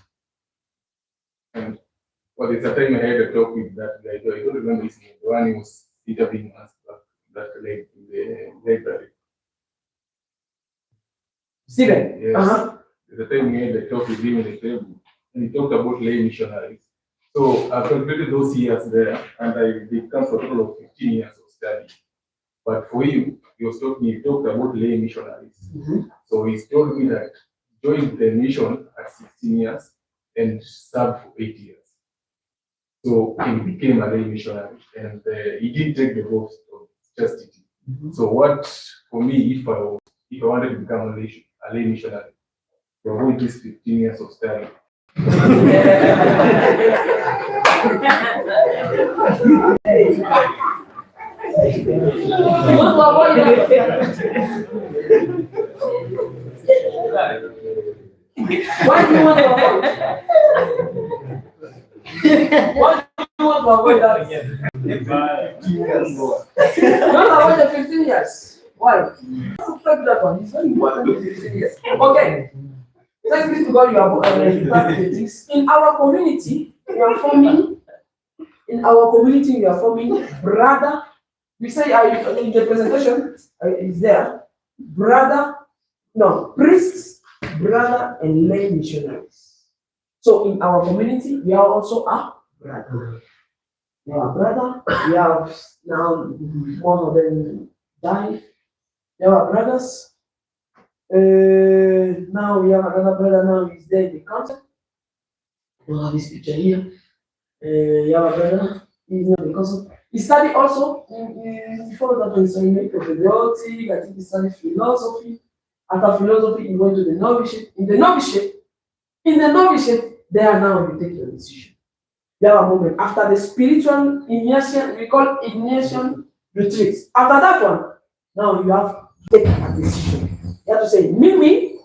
And well, it's a time I had a talk with that guy. I don't remember his name. The one who was interviewing us that led to the library. Steven? Yes. The time we had a talk with him in the table, and he talked about lay missionaries. So I completed those years there, and I did come for a total of 15 years of study. But for him, he talked about lay missionaries. So he told me that joined the mission at 16 years and served for 8 years. So he became a lay missionary, and he didn't take the vote of chastity. So what, for me, if I wanted to become a lay missionary, to avoid this 15 years of study. Why do you want to avoid? Why do you want to avoid that? 15 years. Don't avoid the 15 years. Why? Take that one. It's very important. 15 years. Okay. Thanks be to God, you are in our community. We are forming. In our community, we are forming brother. We say in the presentation is there. Priests, brother, and lay missionaries. So in our community, we are also a brother. We are a brother. We have now one of them died. We have brothers. Now we have another brother. Now he's there in the country. We have this picture here. We have a brother. He's not because he studied also before that in seminary propedeutic. I think he studied philosophy. After philosophy, he went to the novitiate. In the novitiate, there now you take your decision. There are moments after the spiritual immersion, we call immersion retreats. After that one, now you have to take a decision. You have to say, me,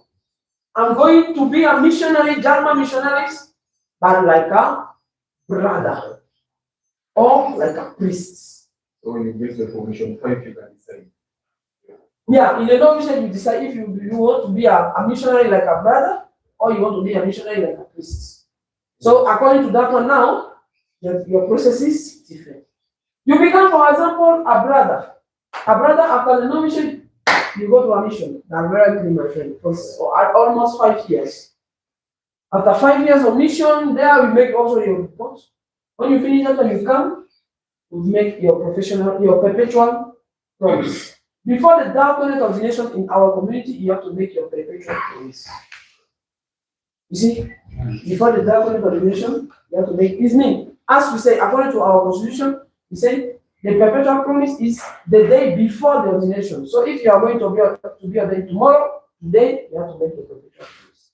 I'm going to be a missionary, Yarumal Missionaries, but like a brother or like a priest. So when you get the formation 5, you can decide. Yeah, in the novitiate, you decide if you want to be a missionary like a brother or you want to be a missionary like a priest. So according to that one now, your process is different. You become, for example, a brother. A brother after the novitiate, you go to a mission. That's very clean, my friend. For almost 5 years. After 5 years of mission, there we make also your report. When you finish that, when you come, you make your perpetual promise. Before the diaconate ordination in our community, you have to make your perpetual promise. You see, before the diaconate ordination, you have to make his name. As we say, according to our constitution, we say The perpetual promise is the day before the ordination. So if you are going to be ordained tomorrow, today you have to make the perpetual promise.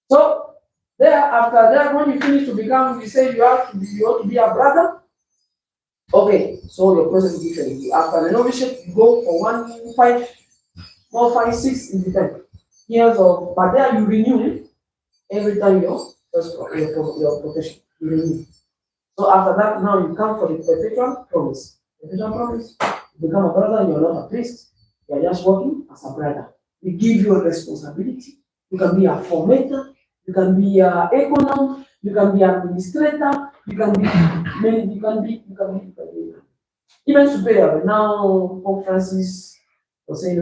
So after that, when you finish to become, you say you want to be a brother. Okay, so your process is different. After the novitiate, you go for 1, 5, 4, 5, 6, it depends. Years of, but there you renew every time your profession. You renew. So after that, now you come for the perpetual promise. Perpetual promise, you become a brother, you're not a priest. You're just working as a brother. We give you a responsibility. You can be a formator, you can be an econom, you can be an administrator, you can be even superior. But now Pope Francis was saying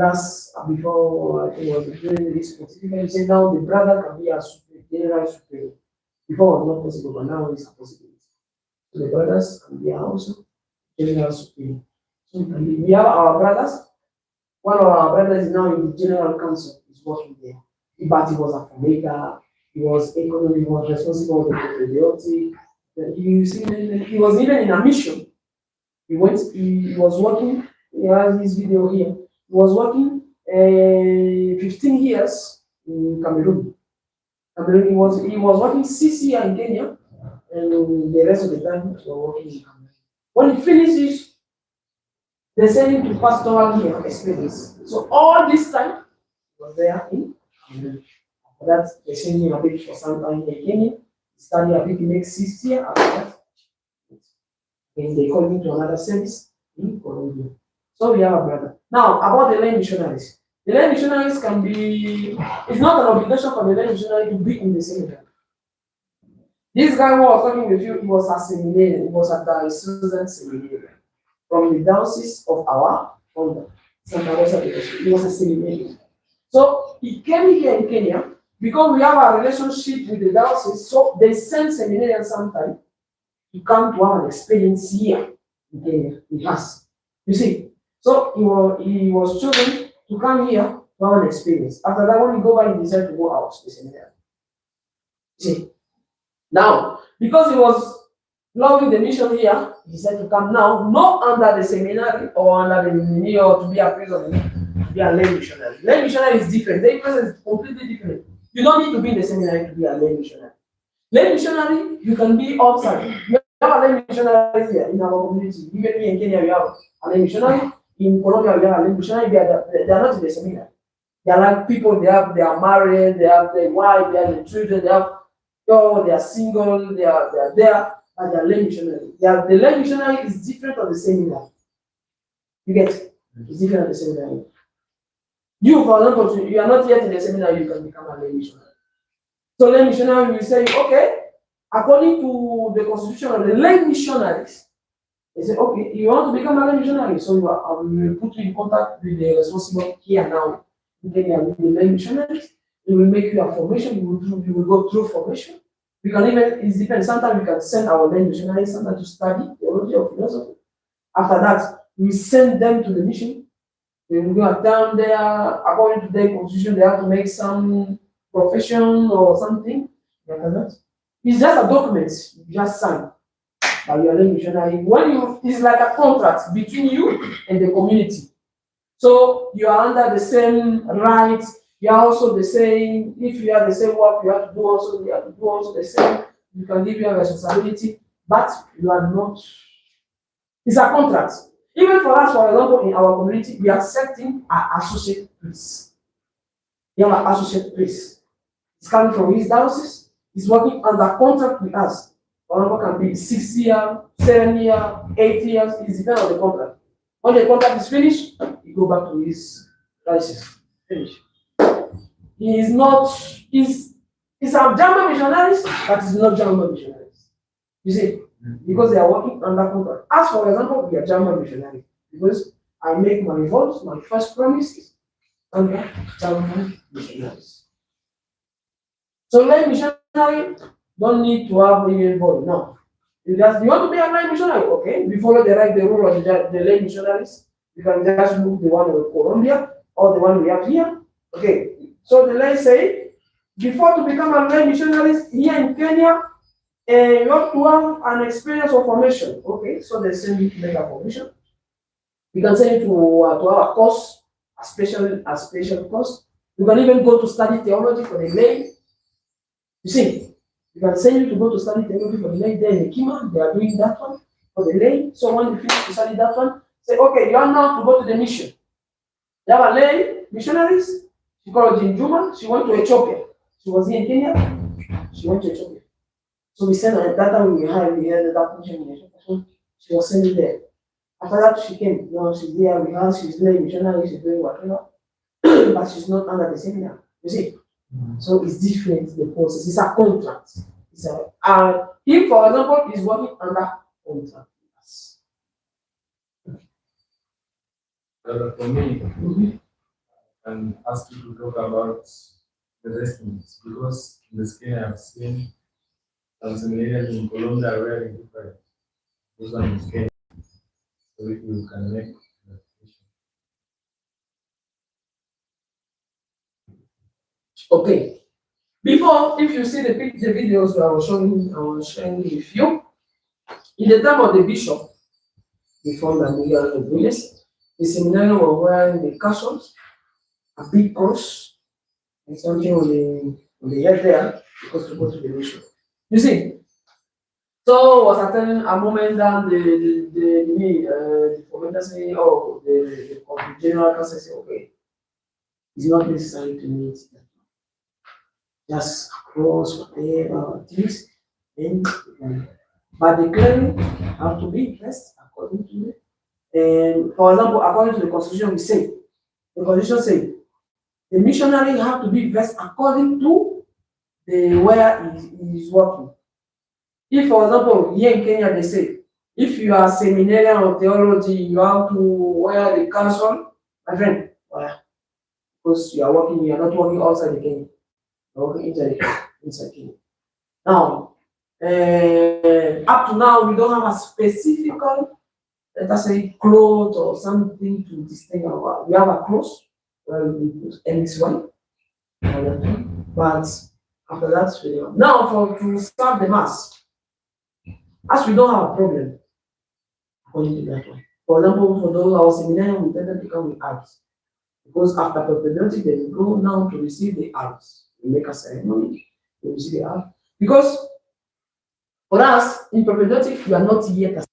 before I think it was during this pontificate, he said now the brother can be a general superior. Before it was not possible, but now it's a possibility. So the brothers can be also general superior. So we have our brothers. One of our brothers is now in the general council, he's working there. But he was a formator, he was economic, he was responsible for the patriotic. He was even in a mission. He was working, he has this video here. He was working 15 years in Cameroon. He was working 6 years in Kenya, and the rest of the time he was working in Cameroon. When he finishes, they send him to pastoral here experience. So all this time he was there in Cameroon. After that, they send him a bit for some time in Kenya. He studied a bit in next 6 years. After that, and they call him to another service in Colombia. So we have a brother. Now, about the lay missionaries. The lay missionaries it's not an obligation for the lay missionary to be in the seminary. This guy who was talking with you, he was a seminarian, he was a diocesan seminarian from the diocese of our founder, Santa Rosa. He was a seminarian. So he came here in Kenya because we have a relationship with the diocese, so they send seminarians sometimes to come to have an experience here in Kenya, in us. You see, so he was chosen to come here to have an experience. After that, when he go back, he decided to go out to the seminary. See, now, because he was loving the mission here, he decided to come now, not under the seminary or under the ministry or to be a priest or to be a lay missionary. Lay missionary is different. Lay missionary is completely different. You don't need to be in the seminary to be a lay missionary. Lay missionary, you can be outside. We have a lay missionary here in our community. Even me in Kenya, we have a lay missionary. In Colombia, we have a lay missionary. They are not in the seminary. They are like people, they are married, they have their wife, they have their children, they are single, they are there, but they are lay missionary. The lay missionary is different from the seminary. You get it? It's different from the seminary. You, for example, you are not yet in the seminary, you can become a lay missionary. So lay missionary will say, okay, according to the constitution of the lay missionaries, they say, okay, you want to become a lay missionary, so we will put you in contact with the responsible here now. With the lay missionaries, we will make you a formation, you will go through formation. We can even, it depends, sometimes we can send our lay missionaries sometimes to study theology or philosophy. After that, we send them to the mission. They will go down there, according to their constitution, they have to make some profession or something. It's just a document you just sign by your lay missionary. It's like a contract between you and the community. So you are under the same rights. You are also the same. If you have the same work, you have to do also the same. You can give your responsibility, but you are not. It's a contract. Even for us, for example, in our community, we are accepting our associate priests. We have an associate priest. He's coming from his diocese. He's working under contract with us. For example, can be 6 years, 7 years, 8 years. It depends on the contract. When the contract is finished, he go back to his diocese. Finish. He's a German missionaries, but he's not German missionaries. You see, because they are working under contract. As for example, we are German missionaries because I make my vows, my first promises under German missionaries. So lay missionary don't need to have even vote. No. You want to be a lay missionary, okay? We follow the rule of the lay missionaries. You can just move the one in Colombia or the one we have here. Okay. So the lay say, before to become a lay missionary here in Kenya, And you have to have an experience of formation. Okay, so they send you to make a formation. You can send you to have a course, a special course. You can even go to study theology for the lay. You see, you can send you to go to study theology for the lay. Then in the Kima, they are doing that one for the lay. So when you finish to study that one, say, okay, you are now to go to the mission. You have a lay missionaries. She called Juma. She went to Ethiopia. She was here in Kenya. She went to Ethiopia. So we sent her that time we had that mission in Ethiopia. She was sent there. After that, she came. You know, she's there with us. She's lay missionary. She's doing whatever, but she's not under the seminar. You see. So it's different, the process. It's a contract. It's a, he, for example, is working under contract. Yes. For me, and ask you to talk about the destinies, because in the scale I have seen some seminarians in Colombia are wearing different. Those are in Kenya. So if you can make the decision. Okay. Before, if you see the videos I was sharing with you, in the time of the bishop, before the Miguel Rodriguez, the seminarian were wearing the castles, a big cross, and something on the head there, because to go to the mission. You see, so was attending a moment that the formators say, oh, the general council say, okay, it's not necessary to meet that. Just cross whatever things, then but the clearing have to be dressed according to it. And for example, according to the constitution, we say the constitution say the missionary have to be dressed according to the where he is working. If, for example, here in Kenya, they say if you are seminarian of theology, you have to wear the castle, my friend, because you are working, you are not working outside the Kenya. Inside Kenya. Now, up to now, we don't have a specific, let us say, cloth or something to distinguish our. We have a cloth where we put MXY, but after that, we don't. Now, to start the mass, as we don't have a problem, according to that one. For example, for those our seminary, we tend to come with arms. Because after propedeutic, they will go now to receive the arms. We make a ceremony, we receive the arms. Because for us, in propedeutic, we are not yet